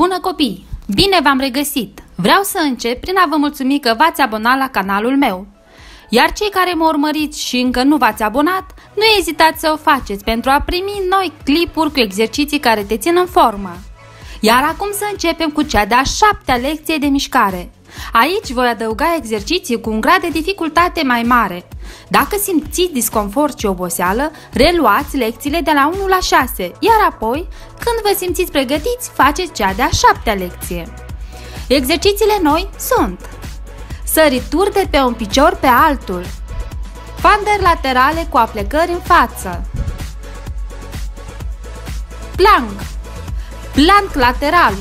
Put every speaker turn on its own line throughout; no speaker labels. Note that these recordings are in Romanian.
Bună copii! Bine v-am regăsit! Vreau să încep prin a vă mulțumi că v-ați abonat la canalul meu. Iar cei care mă urmăriți și încă nu v-ați abonat, nu ezitați să o faceți pentru a primi noi clipuri cu exerciții care te țin în formă. Iar acum să începem cu cea de-a 7-a lecție de mișcare. Aici voi adăuga exerciții cu un grad de dificultate mai mare. Dacă simțiți disconfort și oboseală, reluați lecțiile de la 1 la 6, iar apoi, când vă simțiți pregătiți, faceți cea de-a 7-a lecție. Exercițiile noi sunt: sărituri de pe un picior pe altul, fanderi laterale cu aplecări în față, plank, plank lateral,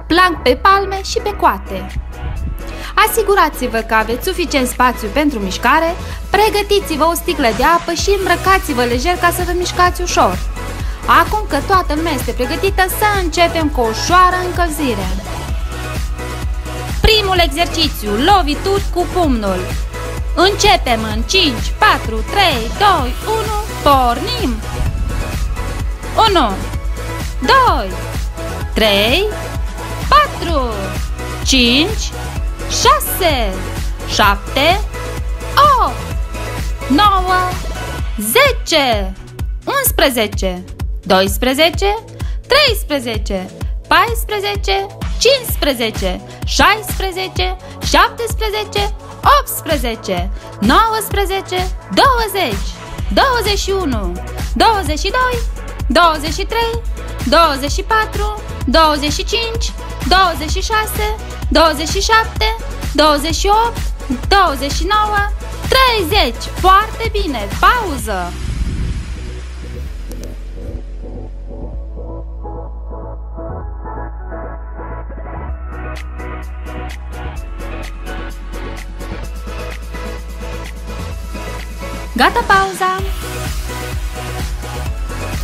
plank pe palme și pe coate. Asigurați-vă că aveți suficient spațiu pentru mișcare, pregătiți-vă o sticlă de apă și îmbrăcați-vă lejer ca să vă mișcați ușor. Acum că toată lumea este pregătită, să începem cu o ușoară încălzire. Primul exercițiu, lovituri cu pumnul. Începem în 5, 4, 3, 2, 1, pornim! 1, 2, 3, 4, 5, 6, 7, 8, 9, 10, 11, 12, 13, 14, 15, 16, 17, 18, 19, 20, 21, 22, 23, 24, 25, 26, 27, 28, 29, 30. Foarte bine! Pauză! Gata pauza!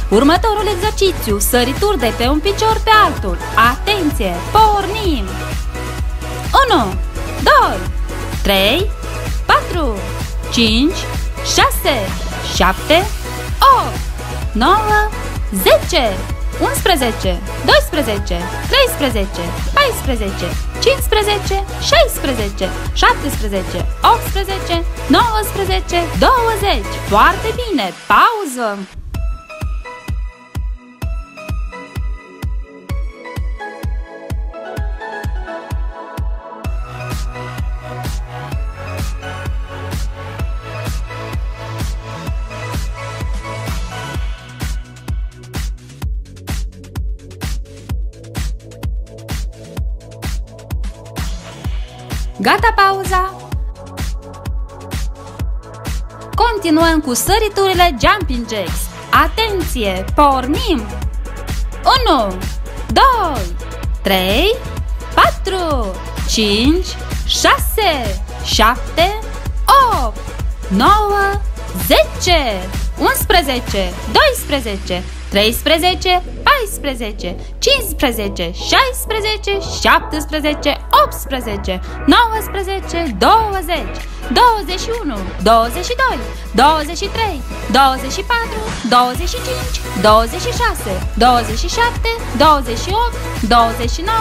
Următorul exercițiu, sărituri de pe un picior pe altul. Atenție! Pornim! 1, 2, 3, 4, 5, 6, 7, 8, 9, 10, 11, 12, 13, 14, 15, 16, 17, 18, 19, 20. Foarte bine! Pauză! Gata pauza! Continuăm cu săriturile jumping jacks. Atenție! Pornim! 1, 2, 3, 4, 5, 6, 7, 8, 9, 10, 11, 12, 13, 14, 15, 16, 17, 18, 19, 20, 21, 22, 23, 24, 25, 26, 27, 28, 29,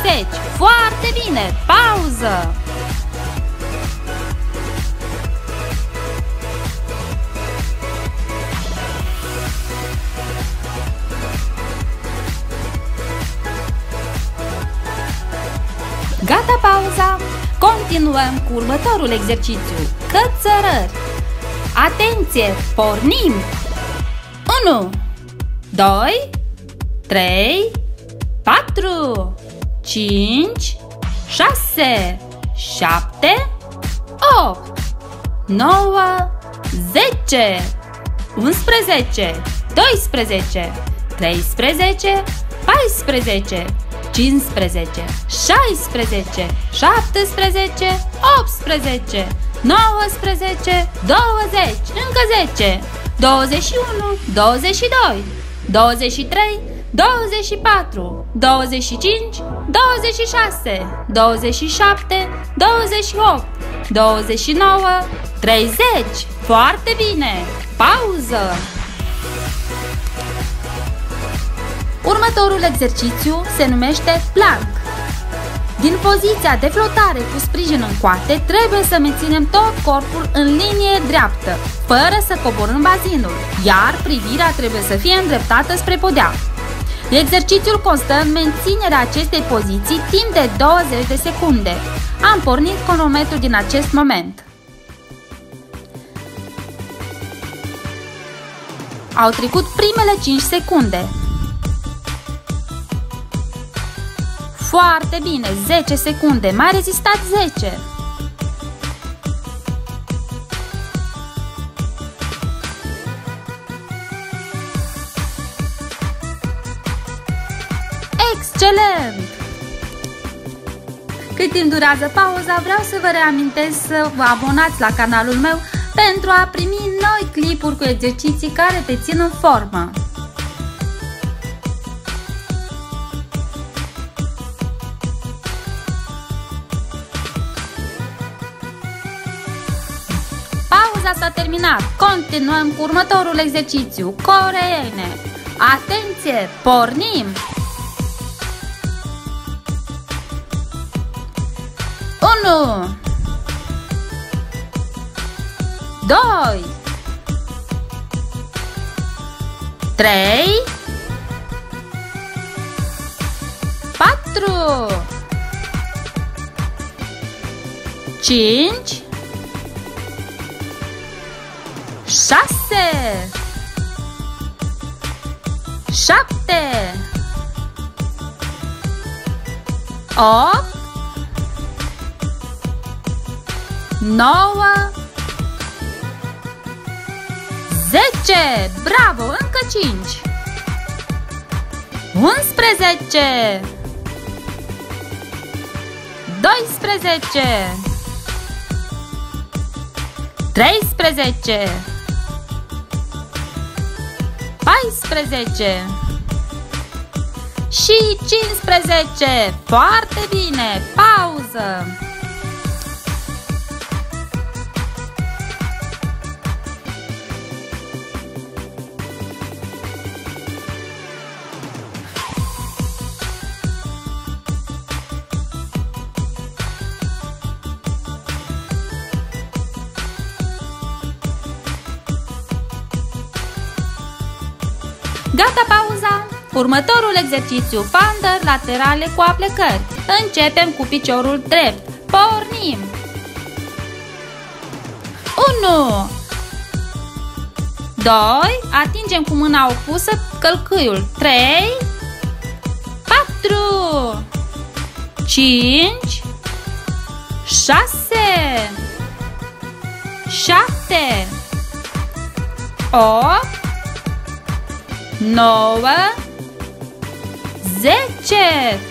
30. Foarte bine! Pauză! Gata pauza! Continuăm cu următorul exercițiu, cățărări. Atenție! Pornim! 1, 2, 3, 4, 5, 6, 7, 8, 9, 10, 11, 12, 13, 14, 15, 16, 17, 18, 19, 20, încă 10, 21, 22, 23, 24, 25, 26, 27, 28, 29, 30. Foarte bine! Pauză! Următorul exercițiu se numește plank. Din poziția de flotare cu sprijin în coate, trebuie să menținem tot corpul în linie dreaptă, fără să coborâm bazinul, iar privirea trebuie să fie îndreptată spre podea. Exercițiul constă în menținerea acestei poziții timp de 20 de secunde. Am pornit cronometrul din acest moment. Au trecut primele 5 secunde. Foarte bine, 10 secunde, mai rezistați 10. Excelent! Cât timp durează pauza, vreau să vă reamintesc să vă abonați la canalul meu pentru a primi noi clipuri cu exerciții care te țin în formă. Pauza s-a terminat. Continuăm cu următorul exercițiu. Coreene. Atenție! Pornim! 1 2 3 4 5 6 7 8 9 10. Bravo! Încă 5 11 12 13 14 și 15. Foarte bine! Pauză! Gata pauza! Următorul exercițiu, pandări laterale cu aplecări. Începem cu piciorul drept. Pornim! 1 2 atingem cu mâna opusă călcâiul. 3 4 5 6 7 8 9 10.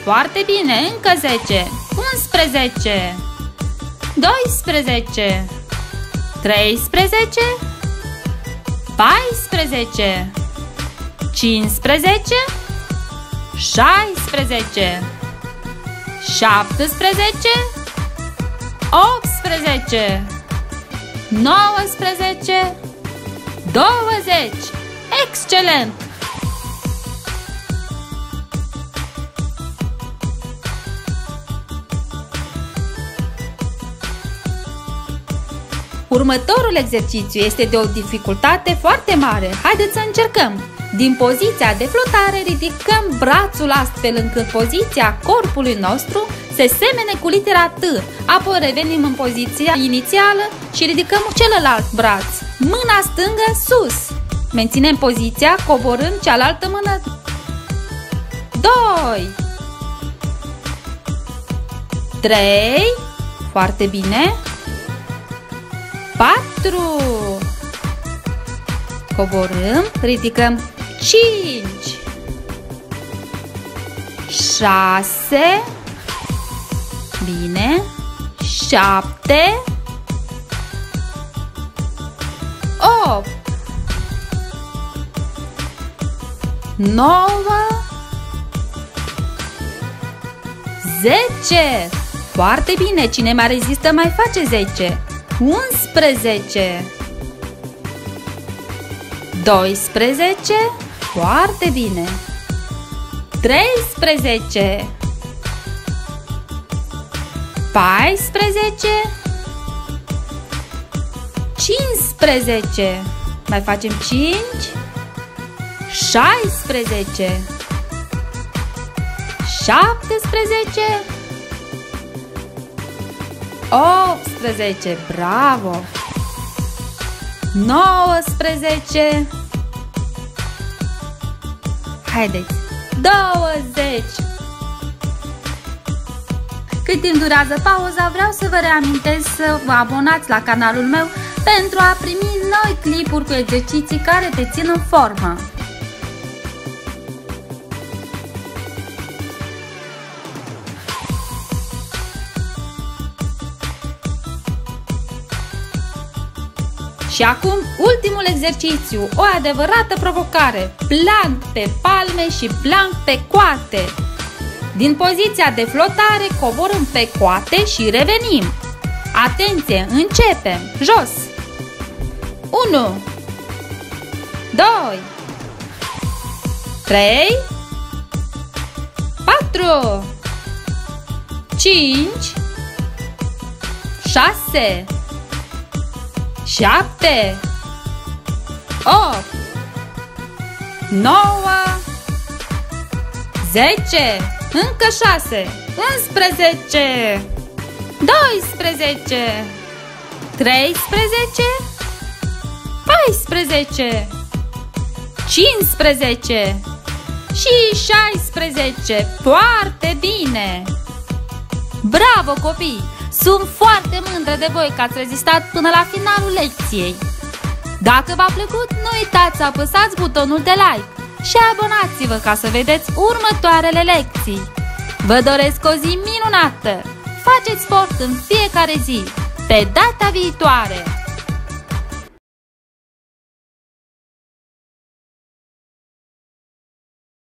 Foarte bine, încă 10. 11 12 13 14 15 16 17 18 19 20. Excelent! Următorul exercițiu este de o dificultate foarte mare. Haideți să încercăm! Din poziția de flotare ridicăm brațul astfel încât poziția corpului nostru se semene cu litera T. Apoi revenim în poziția inițială și ridicăm celălalt braț. Mâna stângă sus. Menținem poziția coborând cealaltă mână. 2 3 Foarte bine. 4 Coborâm, ridicăm 5 6 Bine. 7 8 9 10. Foarte bine, cine mai rezistă mai face 10. 11, 12, foarte bine, 13, 14, 15, mai facem 5, 16, 17, 18, bravo, 19, haideți, 20. Cât timp durează pauza, vreau să vă reamintesc să vă abonați la canalul meu pentru a primi noi clipuri cu exerciții care te țin în formă. Și acum, ultimul exercițiu, o adevărată provocare, plank pe palme și plank pe coate. Din poziția de flotare coborâm pe coate și revenim. Atenție, începem, jos. 1, 2, 3, 4, 5, 6, 7, 8, 9, 10, încă 6, 11, 12, 13, 14, 15 și 16. Foarte bine! Bravo, copii! Sunt foarte mândră de voi că ați rezistat până la finalul lecției. Dacă v-a plăcut, nu uitați să apăsați butonul de like și abonați-vă ca să vedeți următoarele lecții. Vă doresc o zi minunată! Faceți sport în fiecare zi! Pe data viitoare!